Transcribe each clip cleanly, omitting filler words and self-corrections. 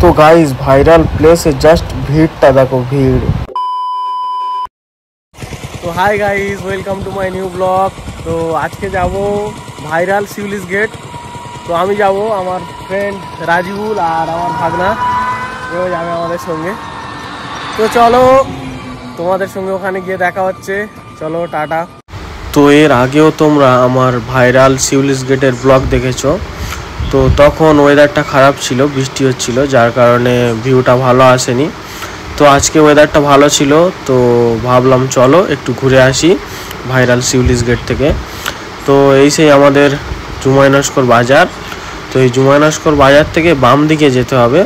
তো guys viral প্লেসে just ভিড়টা দেখো, ভিড়। তো hi guys, welcome to my new blog. তো আজকে যাব ভাইরাল শিউলিশ গেট। তো আমি যাব, আমার ফ্রেন্ড রাজিবুল আর আমার ভাগনা এও যাবে আমাদের সঙ্গে। তো চলো তোমাদের সঙ্গে ওখানে গিয়ে দেখা হচ্ছে, চলো টাটা। তো এর আগেও তোমরা আমার ভাইরাল শিউলিশ গেটের ব্লগ দেখেছো। তো তখন ওয়েদারটা খারাপ ছিল, বৃষ্টি হচ্ছিল, যার কারণে ভিউটা ভালো আসেনি। তো আজকে ওয়েদারটা ভালো ছিল, তো ভাবলাম চলো একটু ঘুরে আসি ভাইরাল শিউলিশ গেট থেকে। তো এই সেই আমাদের জুমাইনস্কর বাজার। তো এই জুমাইনস্কর বাজার থেকে বাম দিকে যেতে হবে।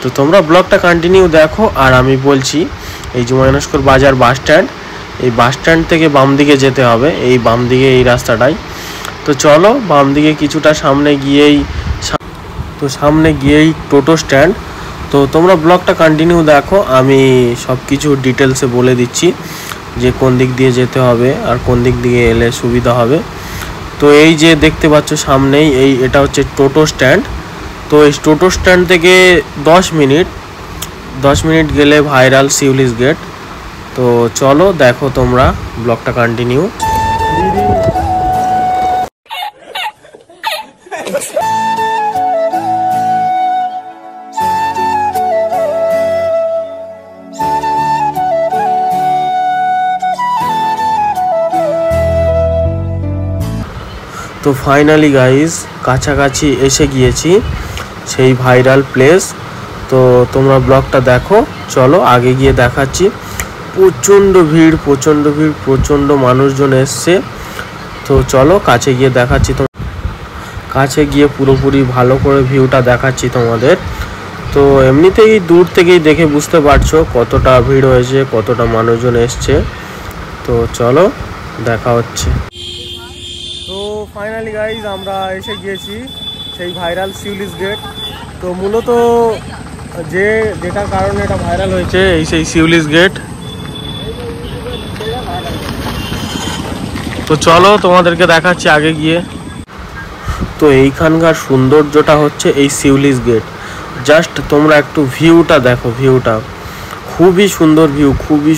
তো তোমরা ব্লগটা কন্টিনিউ দেখো। আর আমি বলছি, এই জুমাইনস্কর বাজার বাস স্ট্যান্ড, এই বাস স্ট্যান্ড থেকে বাম দিকে যেতে হবে, এই বাম দিকে এই রাস্তাটাই। তো চলো বাম দিকে কিছুটা সামনে গিয়েই টোটো স্ট্যান্ড। তো তোমরা ব্লগটা কন্টিনিউ দেখো, আমি সব কিছু ডিটেলসে বলে দিচ্ছি যে কোন দিক দিয়ে যেতে হবে আর কোন দিক দিয়ে এলে সুবিধা হবে। তো এই যে দেখতে পাচ্ছ সামনেই, এটা হচ্ছে টোটো স্ট্যান্ড। তো এই টোটো স্ট্যান্ড থেকে 10 মিনিট গেলে ভাইরাল শিউলিশ গেট। তো চলো দেখো তোমরা ব্লগটা কন্টিনিউ। তো ফাইনালি গাইজ কাছাকাছি এসে গিয়েছি সেই ভাইরাল প্লেস। তো তোমরা ব্লগটা দেখো, চলো আগে গিয়ে দেখাচ্ছি। প্রচণ্ড ভিড়, প্রচণ্ড মানুষজন এসছে। তো চলো কাছে গিয়ে দেখাচ্ছি, কাছে গিয়ে পুরোপুরি ভালো করে ভিউটা দেখাচ্ছি তোমাদের। তো এমনিতেই দূর থেকেই দেখে বুঝতে পারছো কতটা ভিড় হয়েছে, কতটা মানুষজন এসছে। তো চলো দেখা হচ্ছে। তো ফাইনালি গাইজ আমরা এসে গিয়েছি সেই ভাইরাল শিউলিশ গেট। তো মূলত যেটার কারণে এটা ভাইরাল হয়েছে, এই সেই শিউলিশ গেট। তো চলো তোমাদেরকে দেখাচ্ছি আগে গিয়ে। তো এইখানকার সৌন্দর্যটা হচ্ছে এই শিউলিশ গেট। জাস্ট তোমরা একটু ভিউটা দেখো, ভিউটা খুবই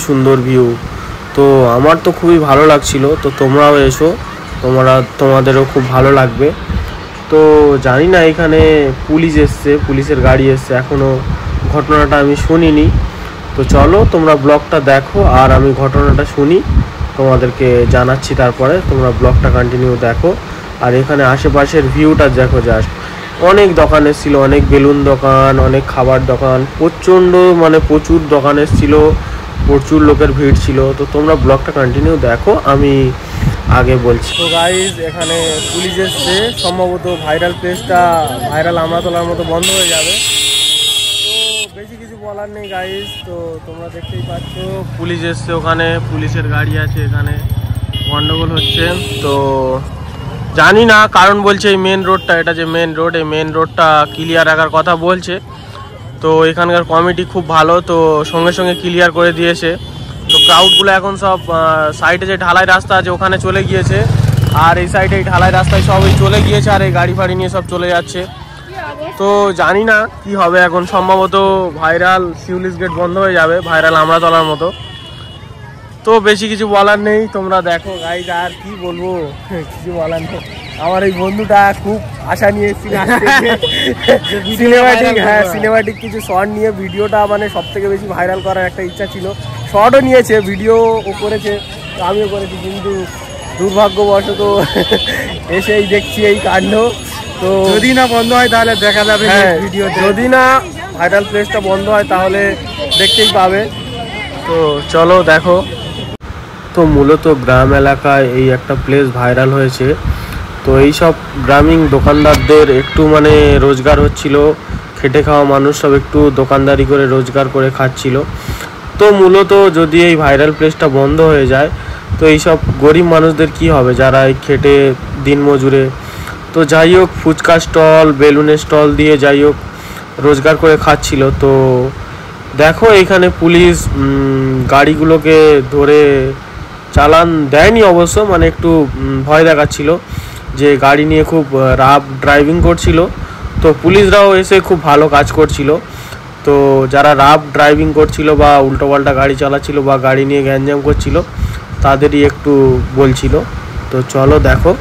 সুন্দর ভিউ। তো আমার তো খুবই ভালো লাগছিল। তো তোমরাও এসো, তোমাদেরও খুব ভালো লাগবে। তো জানি না এখানে পুলিশের গাড়ি এসছে, এখনও ঘটনাটা আমি শুনিনি। তো চলো তোমরা ব্লগটা দেখো আর আমি ঘটনাটা শুনি, তোমাদেরকে জানাচ্ছি। তারপরে তোমরা ব্লগটা কন্টিনিউ দেখো। আর এখানে আশেপাশের ভিউটা দেখো, জাস্ট অনেক দোকান এসেছিলো, অনেক বেলুন দোকান, অনেক খাবার দোকান, প্রচুর দোকান এসেছিলো, প্রচুর লোকের ভিড় ছিল। তো তোমরা ব্লগটা কন্টিনিউ দেখো, আমি আগে বলছি। তো গাইজ এখানে পুলিশ এসছে, সম্ভবত ভাইরাল প্লেসটা ভাইরাল আমরাতলার মতো বন্ধ হয়ে যাবে। তো বেশি কিছু বলার নেই গাইজ। তো তোমরা দেখতেই পাচ্ছ পুলিশ এসছে, ওখানে পুলিশের গাড়ি আছে, এখানে গন্ডগোল হচ্ছে। তো জানি না কারণ বলছে এই মেন রোডটা, এটা যে মেন রোড, এই মেন রোডটা ক্লিয়ার রাখার কথা বলছে। তো এখানকার কমিটি খুব ভালো, তো সঙ্গে সঙ্গে ক্লিয়ার করে দিয়েছে। তো ক্রাউডগুলো এখন সব সাইডে যে ঢালাই রাস্তা আছে ওখানে চলে গিয়েছে, আর এই সাইডে এই ঢালাই রাস্তায় সবই চলে গিয়েছে, আর এই গাড়ি ফাড়ি নিয়ে সব চলে যাচ্ছে। তো জানি না কি হবে এখন, সম্ভবত ভাইরাল শিউলিশ গেট বন্ধ হয়ে যাবে, ভাইরাল আমরাতলার মতো। তো বেশি কিছু বলার নেই, তোমরা দেখো গাইজ। আর কি বলবো, কিছু বলার নেই। আমার এই বন্ধুটা খুব আশা নিয়ে সিনেমাটিক কিছু শর্ট নিয়ে ভিডিওটা সব থেকে বেশি ভাইরাল করার একটা ইচ্ছা ছিল। শর্টও নিয়েছে, ভিডিও ও করেছে, আমিও করেছি, কিন্তু দুর্ভাগ্যবশত এসেই দেখছি এই কাণ্ড। তো যদি না বন্ধ হয় তাহলে দেখা যাবে ভিডিও, যদি না ভাইরাল প্লেসটা বন্ধ হয় তাহলে দেখতেই পাবে। তো চলো দেখো। তো মূলত গ্রাম এলাকায় এই একটা প্লেস ভাইরাল হয়েছে। তো এই সব গ্রামীণ দোকানদারদের একটু রোজগার হচ্ছিল, খেটে খাওয়া মানুষ সব একটু দোকানদারি করে রোজগার করে খাচ্ছিল। তো মূলত যদি এই ভাইরাল প্লেসটা বন্ধ হয়ে যায়, তো এই সব গরিব মানুষদের কি হবে, যারা এই খেটে দিন মজুরে। তো যাই হোক, ফুচকা স্টল, বেলুনের স্টল দিয়ে যাই হোক রোজগার করে খাচ্ছিল। তো দেখো এখানে পুলিশ গাড়িগুলোকে ধরে চালান দেয়নি অবশ্য, একটু ভয় দেখাচ্ছিল যে গাড়ি নিয়ে খুব রাফ ড্রাইভিং করছিল। তো পুলিশরাও এসে খুব ভালো কাজ করছিল। তো যারা রাফ ড্রাইভিং করছিল বা উল্টোপাল্টা গাড়ি চালাচ্ছিল বা গাড়ি নিয়ে গ্যাঞ্জাম করছিল তাদেরই একটু বলছিল। তো চলো দেখো।